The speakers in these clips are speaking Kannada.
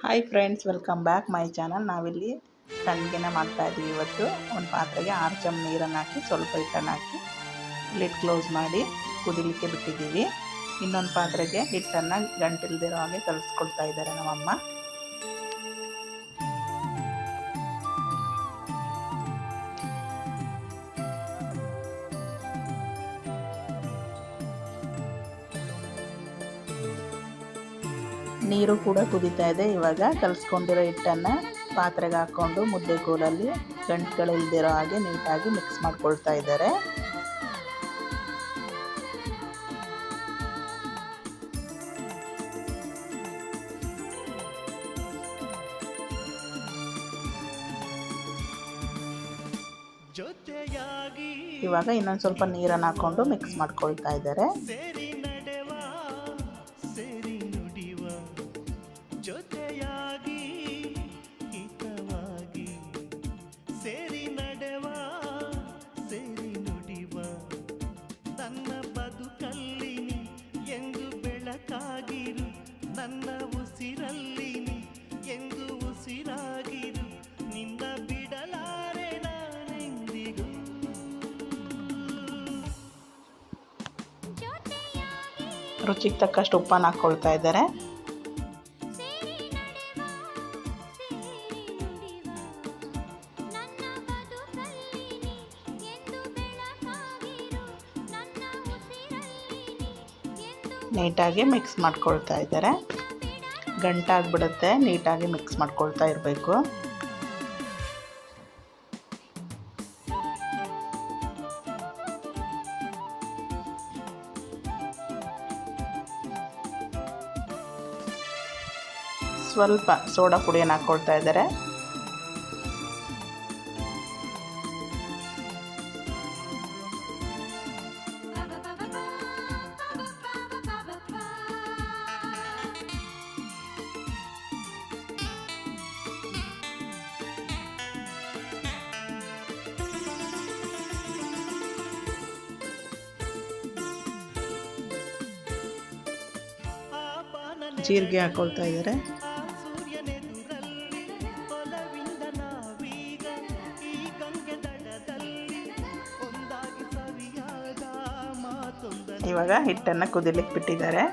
Hi friends, welcome back my channel. ನಾವಿಲ್ಲಿ ಸಂಡಿಗೆನ ಮಾಡ್ತಾಯಿದ್ದೀವಿ. ಇವತ್ತು ಒಂದು ಪಾತ್ರೆಗೆ 6 ಚಮಚ ನೀರನ್ನು ಹಾಕಿ ಸ್ವಲ್ಪ ಹಿಟ್ಟನ್ನು ಹಾಕಿ ಲಿಡ್ ಕ್ಲೋಸ್ ಮಾಡಿ ಕುದಿಲಿಕ್ಕೆ ಬಿಟ್ಟಿದ್ದೀವಿ. ಇನ್ನೊಂದು ಪಾತ್ರೆಗೆ ಹಿಟ್ಟನ್ನು ಗಂಟಿಲ್ದಿರೋ ಹಾಗೆ ಕಲಿಸ್ಕೊಳ್ತಾ ಇದ್ದಾರೆ ನಮ್ಮಮ್ಮ. ನೀರು ಕೂಡ ಕುದೀತಾ ಇದೆ. ಇವಾಗ ಕಲಿಸ್ಕೊಂಡಿರೋ ಹಿಟ್ಟನ್ನು ಪಾತ್ರೆಗೆ ಹಾಕ್ಕೊಂಡು ಮುದ್ದೆ ಕೋಲಲ್ಲಿ ಗಂಟುಗಳಿಲ್ದಿರೋ ಹಾಗೆ ನೀಟಾಗಿ ಮಿಕ್ಸ್ ಮಾಡ್ಕೊಳ್ತಾ ಇದ್ದಾರೆ. ಇವಾಗ ಇನ್ನೊಂದು ಸ್ವಲ್ಪ ನೀರನ್ನು ಹಾಕ್ಕೊಂಡು ಮಿಕ್ಸ್ ಮಾಡ್ಕೊಳ್ತಾ ಇದ್ದಾರೆ. ನನ್ನ ಉಸಿರಲ್ಲಿ ಎಂದು ಉಸಿರಾಗಿರು, ನಿನ್ನ ಬಿಡಲಾರೆ ನಾನೆಂದಿಗೂ. ರುಚಿಗೆ ತಕ್ಕಷ್ಟು ಉಪ್ಪನ್ನು ಹಾಕ್ಕೊಳ್ತಾ ಇದ್ದಾರೆ. ನೀಟಾಗಿ ಮಿಕ್ಸ್ ಮಾಡ್ಕೊಳ್ತಾ ಇದ್ದಾರೆ. ಗಂಟಾಗ್ಬಿಡುತ್ತೆ, ನೀಟಾಗಿ ಮಿಕ್ಸ್ ಮಾಡ್ಕೊಳ್ತಾ ಇರಬೇಕು. ಸ್ವಲ್ಪ ಸೋಡಾ ಪುಡಿಯನ್ನು ಹಾಕ್ಕೊಳ್ತಾ ಇದ್ದಾರೆ. ಜೀರಿಗೆ ಹಾಕ್ಕೊಳ್ತಾ ಇದ್ದಾರೆ. ಇವಾಗ ಹಿಟ್ಟನ್ನು ಕುದಿಲಿಕ್ಕೆ ಬಿಟ್ಟಿದ್ದಾರೆ.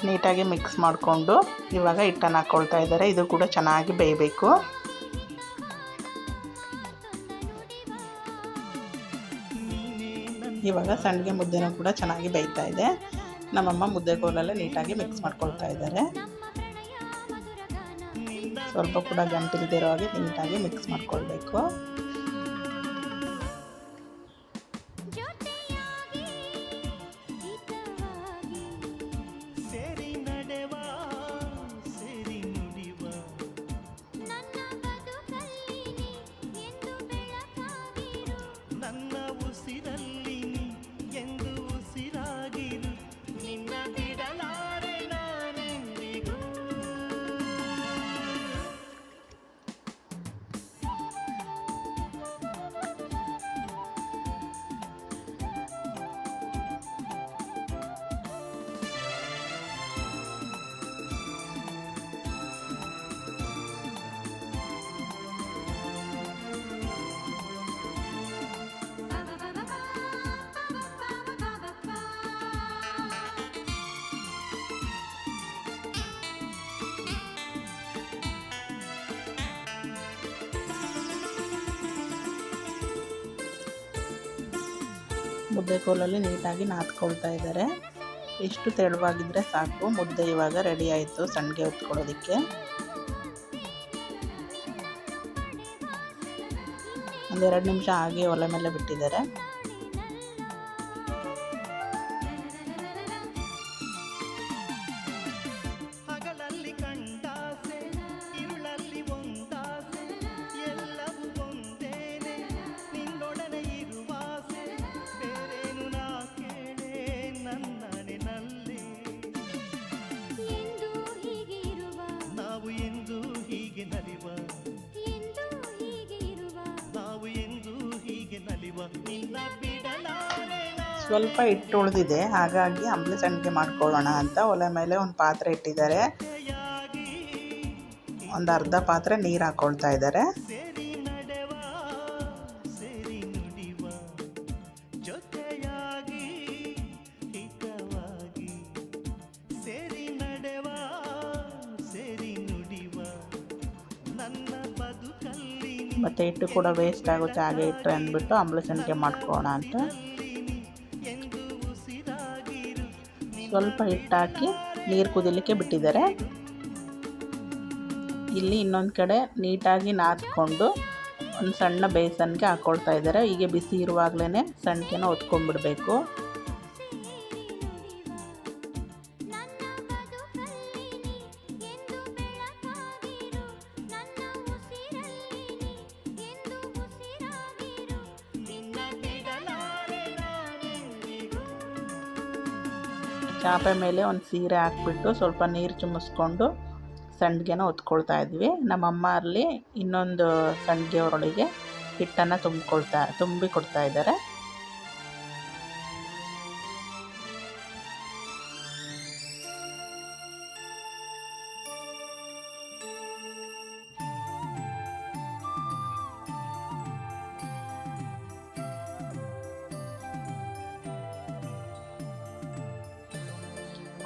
ನೀಟಾಗಿ ಮಿಕ್ಸ್ ಮಾಡಿಕೊಂಡು ಇವಾಗ ಹಿಟ್ಟನ್ನು ಹಾಕ್ಕೊಳ್ತಾ ಇದ್ದಾರೆ. ಇದು ಕೂಡ ಚೆನ್ನಾಗಿ ಬೇಯಬೇಕು. ಇವಾಗ ಸಂಡಿಗೆ ಮುದ್ದೆನೂ ಕೂಡ ಚೆನ್ನಾಗಿ ಬೇಯ್ತಾ ಇದೆ. ನಮ್ಮಮ್ಮ ಮುದ್ದೆ ಕೋಲಲ್ಲೇ ನೀಟಾಗಿ ಮಿಕ್ಸ್ ಮಾಡ್ಕೊಳ್ತಾ ಇದ್ದಾರೆ. ಸ್ವಲ್ಪ ಕೂಡ ಗಂಟಿಲ್ದಿರೋ ಹಾಗೆ ನೀಟಾಗಿ ಮಿಕ್ಸ್ ಮಾಡ್ಕೊಳ್ಬೇಕು. ಮುದ್ದೆ ಕೋಲಲ್ಲಿ ನೀಟಾಗಿ ನಾದ್ಕೊಳ್ತಾ ಇದ್ದಾರೆ. ಎಷ್ಟು ತೆಳುವಾಗಿದ್ದರೆ ಸಾಕು. ಮುದ್ದೆ ಇವಾಗ ರೆಡಿ ಆಯಿತು ಸಂಡಿಗೆ ಹೊತ್ಕೊಳ್ಳೋದಕ್ಕೆ. ಒಂದೆರಡು ನಿಮಿಷ ಹಾಗೆ ಒಲೆ ಮೇಲೆ ಬಿಟ್ಟಿದ್ದಾರೆ. ನಲಿವ ಸ್ವಲ್ಪ ಹಿಟ್ಟು ಉಳಿದಿದೆ, ಹಾಗಾಗಿ ಅಂಬಲಿ ಸಂಡಿಗೆ ಮಾಡ್ಕೊಳ್ಳೋಣ ಅಂತ ಒಲೆ ಮೇಲೆ ಒಂದು ಪಾತ್ರೆ ಇಟ್ಟಿದ್ದಾರೆ. ಒಂದು ಅರ್ಧ ಪಾತ್ರೆ ನೀರು ಹಾಕ್ಕೊಳ್ತಾ ಇದ್ದಾರೆ. ಮತ್ತು ಹಿಟ್ಟು ಕೂಡ ವೇಸ್ಟ್ ಆಗುತ್ತೆ, ಹಾಗೆ ಇಟ್ಟರೆ ಅಂದ್ಬಿಟ್ಟು ಅಂಬಲಿ ಸಂಡಿಗೆ ಮಾಡ್ಕೊಳ್ಳೋಣ ಅಂತ ಸ್ವಲ್ಪ ಹಿಟ್ಟು ಹಾಕಿ ನೀರು ಕುದಿಲಿಕ್ಕೆ ಬಿಟ್ಟಿದ್ದಾರೆ. ಇಲ್ಲಿ ಇನ್ನೊಂದು ಕಡೆ ನೀಟಾಗಿ ನಾದ್ಕೊಂಡು ಒಂದು ಸಣ್ಣ ಬೇಸನ್ಗೆ ಹಾಕ್ಕೊಳ್ತಾ ಇದ್ದಾರೆ. ಹೀಗೆ ಬಿಸಿ ಇರುವಾಗಲೇ ಸಂಡಿಗೆನ ಹೊತ್ಕೊಂಡ್ಬಿಡ್ಬೇಕು. ಚಾಪೆ ಮೇಲೆ ಒಂದು ಸೀರೆ ಹಾಕ್ಬಿಟ್ಟು ಸ್ವಲ್ಪ ನೀರು ಚಿಮ್ಮಿಸ್ಕೊಂಡು ಸಂಡಿಗೆನ ಹೊತ್ಕೊಳ್ತಾ ಇದ್ವಿ. ನಮ್ಮಮ್ಮ ಅಲ್ಲಿ ಇನ್ನೊಂದು ಸಂಡಿಗೆ ಒಳಗೆ ಹಿಟ್ಟನ್ನು ತುಂಬಿ ಕೊಡ್ತಾ ಇದ್ದಾರೆ.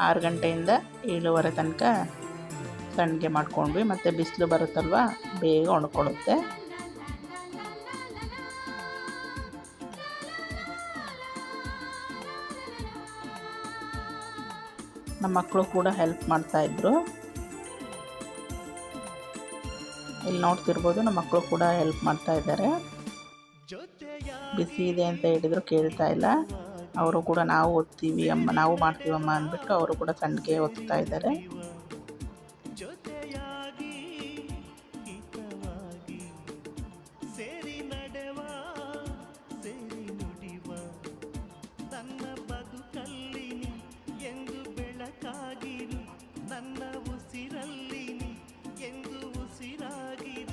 ಆರು ಗಂಟೆಯಿಂದ 7:30 ತನಕ ಸಂಡಿಗೆ ಮಾಡ್ಕೊಂಡ್ವಿ. ಮತ್ತು ಬಿಸಿಲು ಬರುತ್ತಲ್ವ, ಬೇಗ ಒಣಕೊಳ್ಳುತ್ತೆ. ನಮ್ಮ ಮಕ್ಕಳು ಕೂಡ ಹೆಲ್ಪ್ ಮಾಡ್ತಾಯಿದ್ರು. ಇಲ್ಲಿ ನೋಡ್ತಿರ್ಬೋದು, ನಮ್ಮ ಮಕ್ಕಳು ಕೂಡ ಹೆಲ್ಪ್ ಮಾಡ್ತಾ ಇದ್ದಾರೆ. ಬಿಸಿ ಇದೆ ಅಂತ ಹೇಳಿದ್ರು ಕೇಳ್ತಾ ಇಲ್ಲ. ಅವರು ಕೂಡ ನಾವು ಒತ್ತೀವಿ ಅಮ್ಮ, ನಾವು ಮಾಡ್ತೀವಮ್ಮ ಅಂದ್ಬಿಟ್ಟು ಅವರು ಕೂಡ ಸಂಡಿಗೆ ಒತ್ತಾ ಇದ್ದಾರೆ.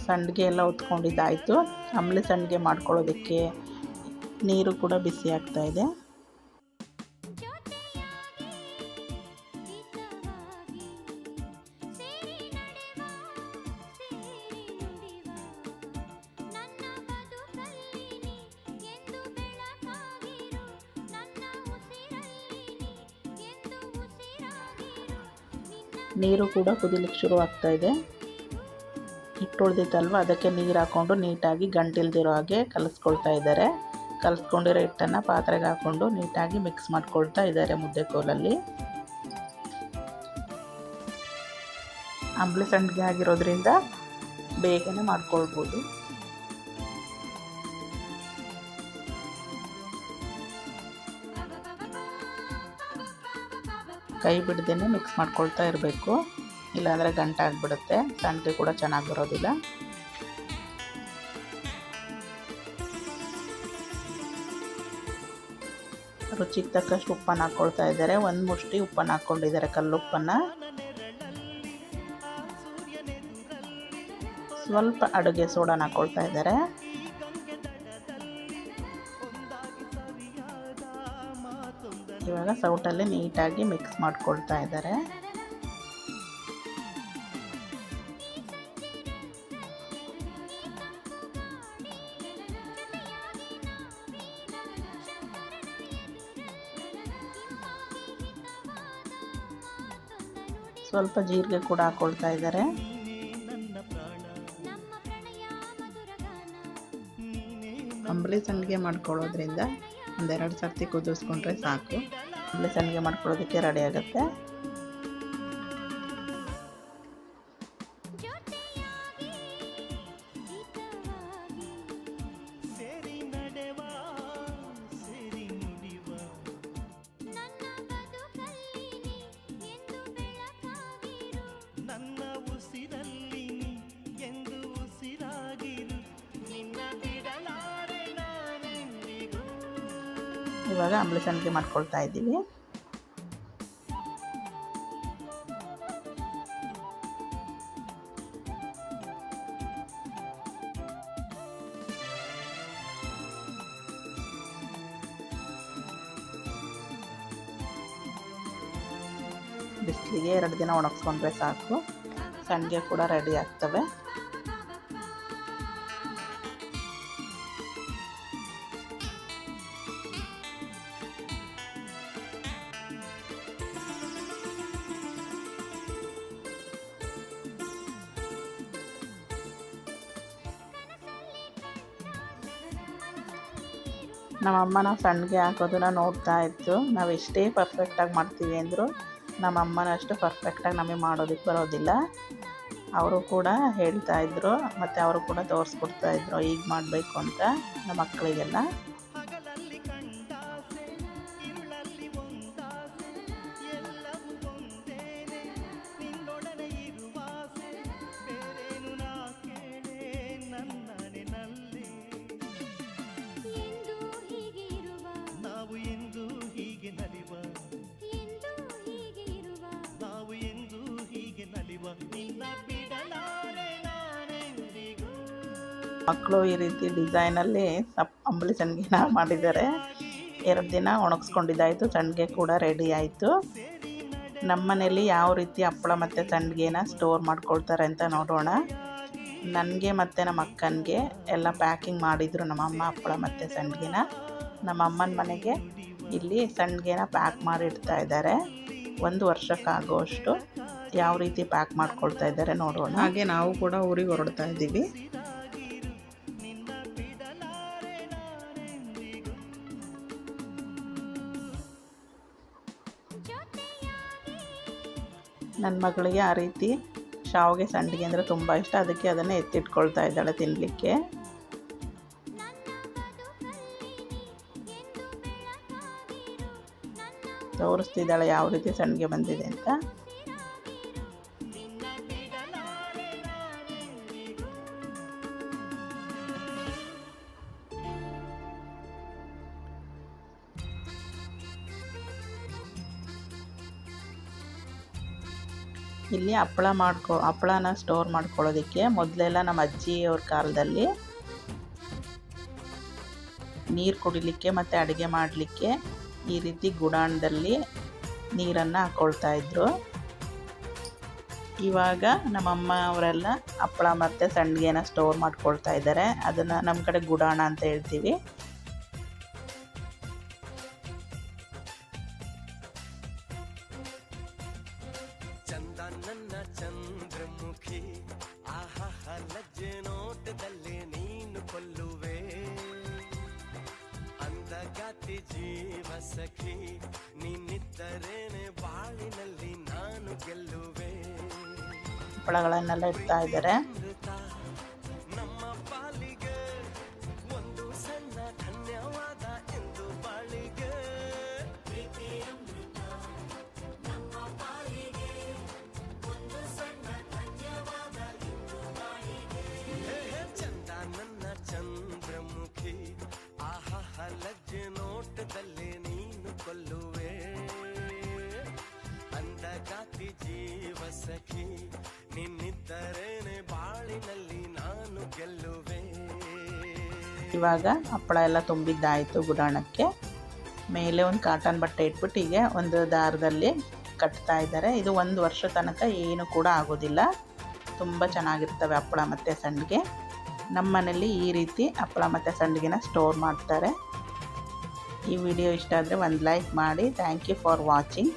ಸಂಡಿಗೆ ಎಲ್ಲ ಹೊತ್ಕೊಂಡಿದ್ದಾಯಿತು. ಅಂಬಲಿ ಸಂಡಿಗೆ ಮಾಡ್ಕೊಳ್ಳೋದಕ್ಕೆ ನೀರು ಕೂಡ ಬಿಸಿ ಆಗ್ತಾ ಇದೆ. ನೀರು ಕೂಡ ಕುದಿಲಿಕ್ಕೆ ಶುರು ಆಗ್ತಾ ಇದೆ. ಹಿಟ್ಟು ಉಳಿದಿತ್ತಲ್ವ, ಅದಕ್ಕೆ ನೀರು ಹಾಕ್ಕೊಂಡು ನೀಟಾಗಿ ಗಂಟಿಲ್ದಿರೋ ಹಾಗೆ ಕಲಿಸ್ಕೊಳ್ತಾ ಇದ್ದಾರೆ. ಕಲಿಸ್ಕೊಂಡಿರೋ ಹಿಟ್ಟನ್ನು ಪಾತ್ರೆಗೆ ಹಾಕ್ಕೊಂಡು ನೀಟಾಗಿ ಮಿಕ್ಸ್ ಮಾಡ್ಕೊಳ್ತಾ ಇದ್ದಾರೆ ಮುದ್ದೆ ಕೋಲಲ್ಲಿ. ಅಂಬಲಿ ಸಂಡಿಗೆ ಆಗಿರೋದ್ರಿಂದ ಬೇಗನೆ ಮಾಡ್ಕೊಳ್ಬೋದು. ಕೈ ಬಿಡ್ದೇ ಮಿಕ್ಸ್ ಮಾಡ್ಕೊಳ್ತಾ ಇರಬೇಕು, ಇಲ್ಲಾಂದರೆ ಗಂಟಾಗಿಬಿಡುತ್ತೆ. ಸಂಡಿಗೆ ಕೂಡ ಚೆನ್ನಾಗಿ ಬರೋದಿಲ್ಲ. ರುಚಿಗೆ ತಕ್ಕಷ್ಟು ಉಪ್ಪನ್ನು ಹಾಕ್ಕೊಳ್ತಾ ಇದ್ದಾರೆ. ಒಂದು ಮುಷ್ಟಿ ಉಪ್ಪನ್ನು ಹಾಕ್ಕೊಂಡಿದ್ದಾರೆ, ಕಲ್ಲುಪ್ಪನ್ನು. ಸ್ವಲ್ಪ ಅಡುಗೆ ಸೋಡಾನ ಹಾಕ್ಕೊಳ್ತಾ ಇದ್ದಾರೆ. ಇವಾಗ ಸೌಟಲ್ಲಿ ನೀಟಾಗಿ ಮಿಕ್ಸ್ ಮಾಡ್ಕೊಳ್ತಾ ಇದ್ದಾರೆ. ಸ್ವಲ್ಪ ಜೀರಿಗೆ ಕೂಡ ಹಾಕ್ಕೊಳ್ತಾ ಇದ್ದಾರೆ. ಅಂಬಲಿ ಸಂಡಿಗೆ ಮಾಡ್ಕೊಳ್ಳೋದ್ರಿಂದ ಒಂದೆರಡು ಸರ್ತಿ ಕುದಿಸ್ಕೊಂಡ್ರೆ ಸಾಕು. ಅಂಬಲಿ ಸಂಡಿಗೆ ಮಾಡ್ಕೊಳ್ಳೋದಕ್ಕೆ ರೆಡಿ ಆಗುತ್ತೆ. ಇವಾಗ ಅಂಬಲಿ ಸಂಡಿಗೆ ಮಾಡ್ಕೊಳ್ತಾ ಇದ್ದೀವಿ. ಬಿಸಿಲಿಗೆ 2 ದಿನ ಒಣಗಿಸ್ಕೊಂಡ್ರೆ ಸಾಕು. ಸಂಡಿಗೆ ಕೂಡ ರೆಡಿ ಆಗ್ತವೆ. ನಮ್ಮಮ್ಮ ನಾವು ಸಂಡಿಗೆ ಹಾಕೋದನ್ನ ನೋಡ್ತಾ ಇತ್ತು. ನಾವು ಎಷ್ಟೇ ಪರ್ಫೆಕ್ಟಾಗಿ ಮಾಡ್ತೀವಿ ಅಂದರೂ ನಮ್ಮಮ್ಮನ ಅಷ್ಟು ಪರ್ಫೆಕ್ಟಾಗಿ ನಮಗೆ ಮಾಡೋದಕ್ಕೆ ಬರೋದಿಲ್ಲ. ಅವರು ಕೂಡ ಹೇಳ್ತಾಯಿದ್ರು ಮತ್ತು ಅವರು ಕೂಡ ತೋರಿಸ್ಕೊಡ್ತಾಯಿದ್ರು ಹೀಗೆ ಮಾಡಬೇಕು ಅಂತ ನಮ್ಮ ಮಕ್ಕಳಿಗೆಲ್ಲ. ಮಕ್ಕಳು ಈ ರೀತಿ ಡಿಸೈನಲ್ಲಿ ಅಂಬಲಿ ಸಂಡಿಗೆನ ಮಾಡಿದ್ದಾರೆ. 2 ದಿನ ಒಣಗಿಸ್ಕೊಂಡಿದ್ದಾಯಿತು. ಸಂಡಿಗೆ ಕೂಡ ರೆಡಿ ಆಯಿತು. ನಮ್ಮ ಮನೇಲಿ ಯಾವ ರೀತಿ ಹಪ್ಪಳ ಮತ್ತು ಸಂಡಿಗೆನ ಸ್ಟೋರ್ ಮಾಡ್ಕೊಳ್ತಾರೆ ಅಂತ ನೋಡೋಣ. ನನಗೆ ಮತ್ತು ನಮ್ಮ ಅಕ್ಕನಿಗೆ ಎಲ್ಲ ಪ್ಯಾಕಿಂಗ್ ಮಾಡಿದರು ನಮ್ಮಮ್ಮ ಹಪ್ಪಳ ಮತ್ತು ಸಂಡಿಗೆನ. ನಮ್ಮ ಅಮ್ಮನ ಮನೆಗೆ ಇಲ್ಲಿ ಸಂಡಿಗೆನ ಪ್ಯಾಕ್ ಮಾಡಿ ಇಡ್ತಾ ಇದ್ದಾರೆ. 1 ವರ್ಷಕ್ಕಾಗೋಷ್ಟು ಯಾವ ರೀತಿ ಪ್ಯಾಕ್ ಮಾಡ್ಕೊಳ್ತಾ ಇದ್ದಾರೆ ನೋಡೋಣ. ಹಾಗೆ ನಾವು ಕೂಡ ಊರಿಗೆ ಹೊರಡ್ತಾ ಇದ್ದೀವಿ. ನನ್ನ ಮಗಳಿಗೆ ಆ ರೀತಿ ಶಾವಿಗೆ ಸಂಡಿಗೆ ಅಂದರೆ ತುಂಬ ಇಷ್ಟ. ಅದಕ್ಕೆ ಅದನ್ನೇ ಎತ್ತಿಟ್ಕೊಳ್ತಾ ಇದ್ದಾಳೆ ತಿನ್ನಲಿಕ್ಕೆ. ತೋರಿಸ್ತಿದ್ದಾಳೆ ಯಾವ ರೀತಿ ಸಂಡಿಗೆ ಬಂದಿದೆ ಅಂತ. ಇಲ್ಲಿ ಹಪ್ಪಳನ ಸ್ಟೋರ್ ಮಾಡ್ಕೊಳ್ಳೋದಕ್ಕೆ ಮೊದಲೆಲ್ಲ ನಮ್ಮ ಅಜ್ಜಿಯವ್ರ ಕಾಲದಲ್ಲಿ ನೀರು ಕುಡಿಲಿಕ್ಕೆ ಮತ್ತು ಅಡುಗೆ ಮಾಡಲಿಕ್ಕೆ ಈ ರೀತಿ ಗುಡಾಣದಲ್ಲಿ ನೀರನ್ನು ಹಾಕ್ಕೊಳ್ತಾ ಇದ್ರು. ಇವಾಗ ನಮ್ಮಮ್ಮ ಅವರೆಲ್ಲ ಹಪ್ಪಳ ಮತ್ತು ಸಂಡಿಗೆನ ಸ್ಟೋರ್ ಮಾಡ್ಕೊಳ್ತಾ ಇದ್ದಾರೆ. ಅದನ್ನು ನಮ್ಮ ಕಡೆ ಗುಡಾಣ ಅಂತ ಹೇಳ್ತೀವಿ. ನನ್ನ ಚಂದ್ರಮುಖಿ ಆಹ ಲಜ್ಜೆ ನೋಟದಲ್ಲಿ ನೀನು ಕೊಲ್ಲುವೆ ಅಂದಗಾತಿ ಜೀವ ಸಖಿ ನೀನಿದ್ದರೇನೆ ಬಾಳಿನಲ್ಲಿ ನಾನು ಗೆಲ್ಲುವೆ. ಹಪ್ಪಳಗಳನ್ನೆಲ್ಲ ಇಡ್ತಾ ಇದ್ದಾರೆ. ನಮ್ಮ ಪಾಲಿಗೆ ಒಂದು ಸಣ್ಣ ಧನ್ಯವಾದ ಎಂದು ಬಾಳಿಗೆ ಚಂದ್ರಮುಖಿ ಆಹ ಲಜ್ಜೆ ನೋಟದಲ್ಲಿ ನೀನು ಕೊಲ್ಲುವೆ ಅಂದಗಾತಿ ಜೀವ ಸಖಿ ನಿನ್ನಿದ್ದರೇನೆ ಬಾಳಿನಲ್ಲಿ ನಾನು ಗೆಲ್ಲುವೆ. ಇವಾಗ ಹಪ್ಪಳ ಎಲ್ಲ ತುಂಬಿದ್ದಾಯಿತು ಗುಡಾಣಕ್ಕೆ. ಮೇಲೆ ಒಂದು ಕಾಟನ್ ಬಟ್ಟೆ ಇಟ್ಬಿಟ್ಟು ಹೀಗೆ ಒಂದು ದಾರದಲ್ಲಿ ಕಟ್ತಾ ಇದ್ದಾರೆ. ಇದು 1 ವರ್ಷ ತನಕ ಏನು ಕೂಡ ಆಗೋದಿಲ್ಲ. ತುಂಬ ಚೆನ್ನಾಗಿರ್ತವೆ ಹಪ್ಪಳ ಮತ್ತು ಸಂಡಿಗೆ. ನಮ್ಮ ಮನೇಲಿ ಈ ರೀತಿ ಹಪ್ಪಳ ಮತ್ತು ಸಂಡಿಗೆನ ಸ್ಟೋರ್ ಮಾಡ್ತಾರೆ. ಈ ವಿಡಿಯೋ ಇಷ್ಟ ಆದರೆ ಒಂದು ಲೈಕ್ ಮಾಡಿ. Thank you for watching.